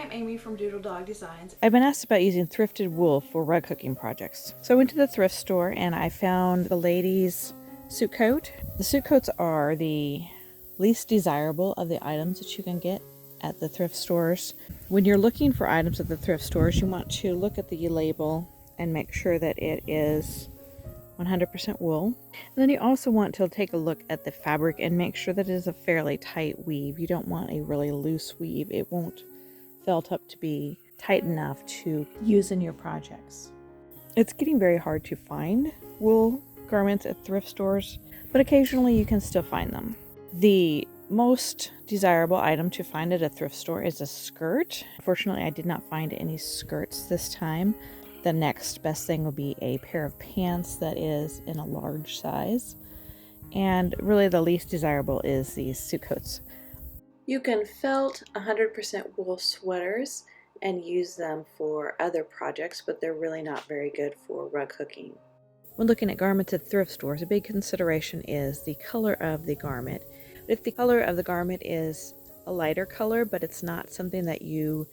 I'm Amy from Doodle Dog Designs. I've been asked about using thrifted wool for rug hooking projects. So I went to the thrift store and I found the ladies' suit coat. The suit coats are the least desirable of the items that you can get at the thrift stores. When you're looking for items at the thrift stores, you want to look at the label and make sure that it is 100% wool. And then you also want to take a look at the fabric and make sure that it is a fairly tight weave. You don't want a really loose weave. It won't felt up to be tight enough to use in your projects. It's getting very hard to find wool garments at thrift stores, but occasionally you can still find them. The most desirable item to find at a thrift store is a skirt. Unfortunately, I did not find any skirts this time. The next best thing will be a pair of pants that is in a large size. And really the least desirable is these suit coats. You can felt 100% wool sweaters and use them for other projects, but they're really not very good for rug hooking. When looking at garments at thrift stores, a big consideration is the color of the garment. If the color of the garment is a lighter color, but it's not something that you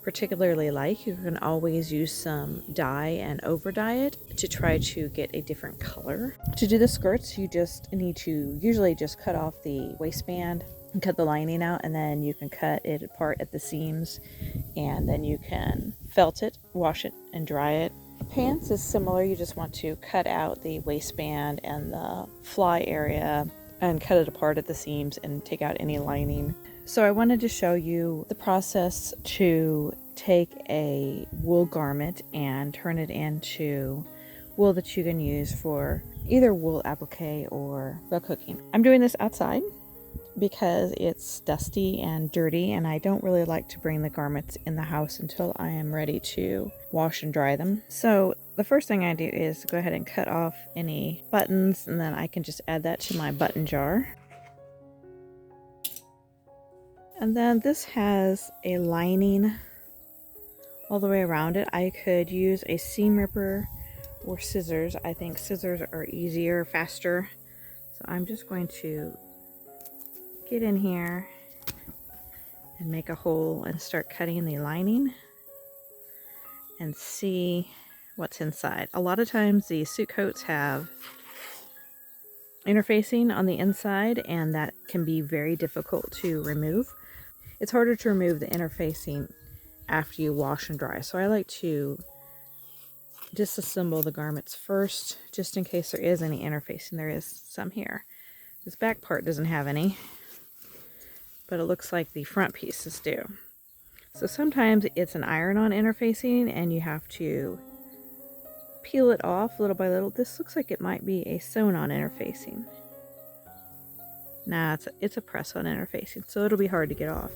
particularly like, you can always use some dye and over dye it to try to get a different color. To do the skirts, you just need to usually just cut off the waistband and cut the lining out, and then you can cut it apart at the seams, and then you can felt it, wash it, and dry it. Pants is similar. You just want to cut out the waistband and the fly area and cut it apart at the seams and take out any lining. So I wanted to show you the process to take a wool garment and turn it into wool that you can use for either wool applique or rug hooking. I'm doing this outside because it's dusty and dirty, and I don't really like to bring the garments in the house until I am ready to wash and dry them. So the first thing I do is go ahead and cut off any buttons, and then I can just add that to my button jar. And then this has a lining all the way around it. I could use a seam ripper or scissors. I think scissors are easier, faster. So I'm just going to get in here and make a hole and start cutting the lining and see what's inside. A lot of times the suit coats have interfacing on the inside, and that can be very difficult to remove. It's harder to remove the interfacing after you wash and dry, so I like to disassemble the garments first, just in case there is any interfacing. There is some here. This back part doesn't have any, but it looks like the front pieces do. So sometimes it's an iron-on interfacing and you have to peel it off little by little. This looks like it might be a sewn-on interfacing. Nah, it's a press-on interfacing, so it'll be hard to get off.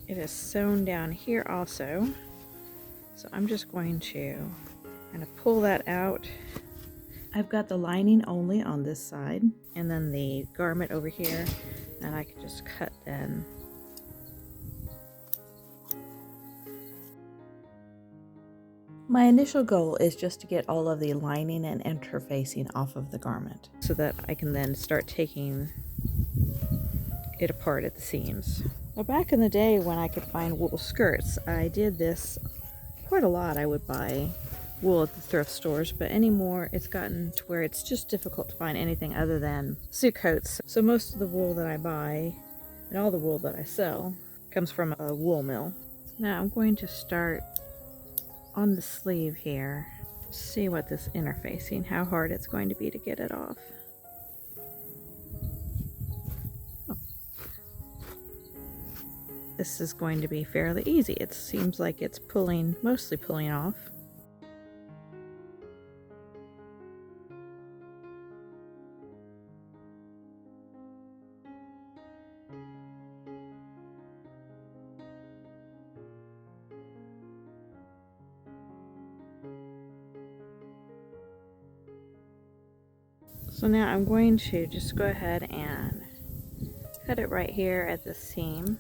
It is sewn down here also, so I'm just going to kind of pull that out. I've got the lining only on this side, and then the garment over here, and I can just cut then. My initial goal is just to get all of the lining and interfacing off of the garment so that I can then start taking it apart at the seams. Well, back in the day when I could find wool skirts, I did this quite a lot. I would buy wool at the thrift stores, but anymore it's gotten to where it's just difficult to find anything other than suit coats. So most of the wool that I buy and all the wool that I sell comes from a wool mill. Now I'm going to start on the sleeve here, see what this interfacing, how hard it's going to be to get it off. This is going to be fairly easy. It seems like it's mostly pulling off. So now I'm going to just go ahead and cut it right here at the seam.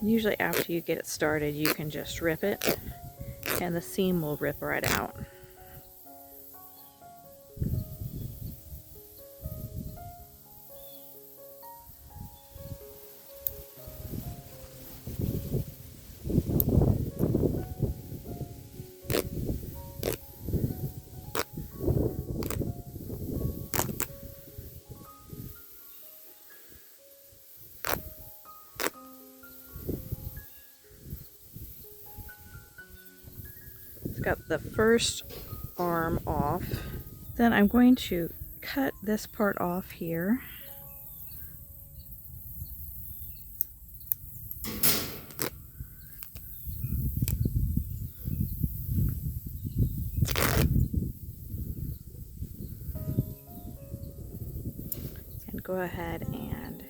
Usually after you get it started, you can just rip it and the seam will rip right out. It's got the first arm off. Then I'm going to cut this part off here. And go ahead and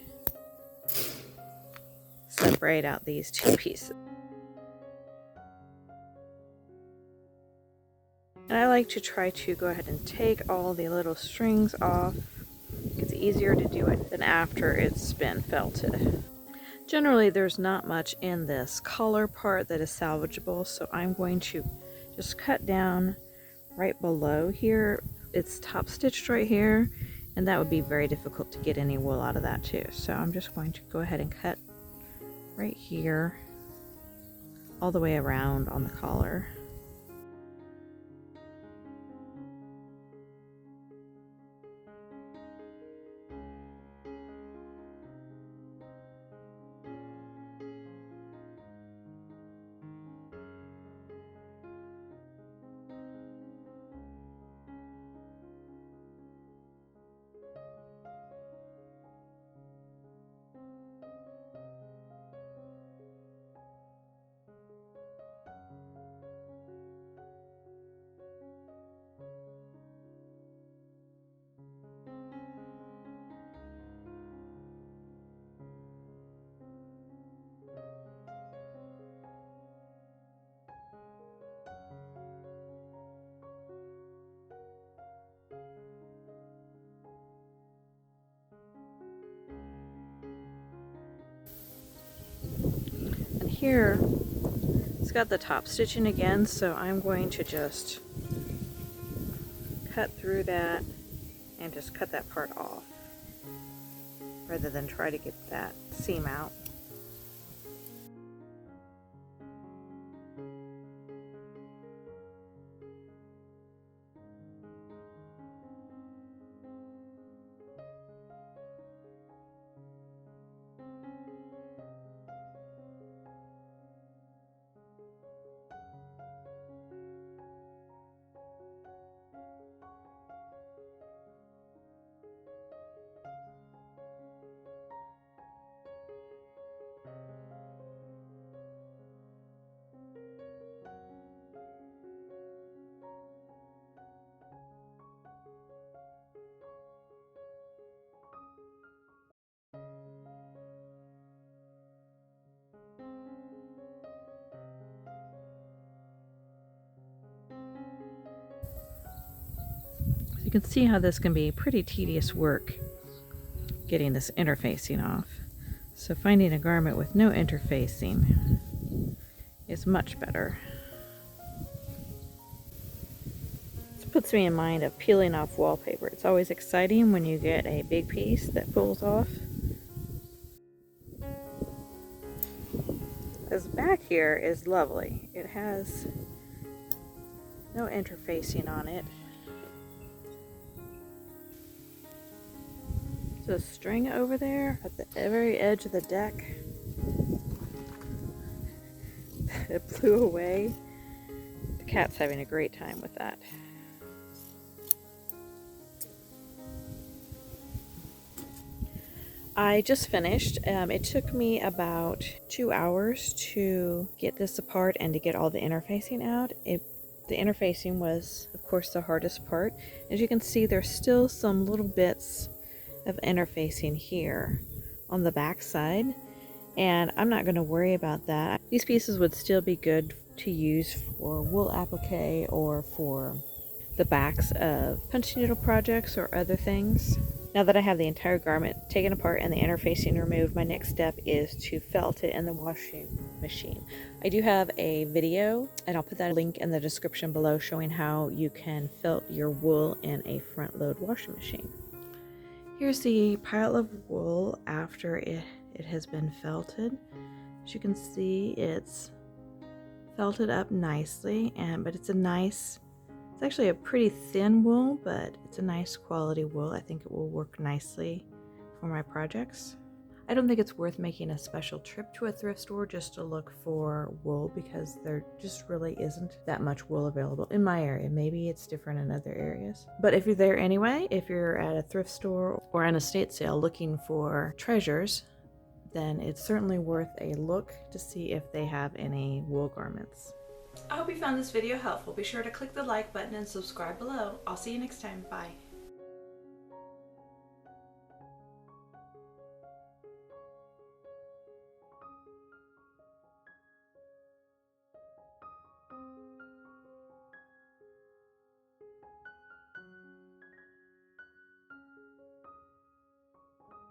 separate out these two pieces. And I like to try to go ahead and take all the little strings off. It's easier to do it than after it's been felted. Generally, there's not much in this collar part that is salvageable, so I'm going to just cut down right below here. It's top stitched right here, and that would be very difficult to get any wool out of that too. So I'm just going to go ahead and cut right here all the way around on the collar. And here it's got the top stitching again, so I'm going to just cut through that and just cut that part off rather than try to get that seam out. You can see how this can be pretty tedious work getting this interfacing off. So finding a garment with no interfacing is much better. This puts me in mind of peeling off wallpaper. It's always exciting when you get a big piece that pulls off. This back here is lovely. It has no interfacing on it. The string over there at the very edge of the deck. It blew away. The cat's having a great time with that. I just finished. It took me about 2 hours to get this apart and to get all the interfacing out. The interfacing was, of course, the hardest part. As you can see, there's still some little bits of interfacing here on the back side, and I'm not going to worry about that. These pieces would still be good to use for wool applique or for the backs of punching needle projects or other things. Now that I have the entire garment taken apart and the interfacing removed, my next step is to felt it in the washing machine. I do have a video, and I'll put that link in the description below, showing how you can felt your wool in a front load washing machine. Here's the pile of wool after it has been felted. As you can see, it's felted up nicely, but it's actually a pretty thin wool, but it's a nice quality wool. I think it will work nicely for my projects. I don't think it's worth making a special trip to a thrift store just to look for wool, because there just really isn't that much wool available in my area. Maybe it's different in other areas. But if you're there anyway, if you're at a thrift store or an estate sale looking for treasures, then it's certainly worth a look to see if they have any wool garments. I hope you found this video helpful. Be sure to click the like button and subscribe below. I'll see you next time. Bye.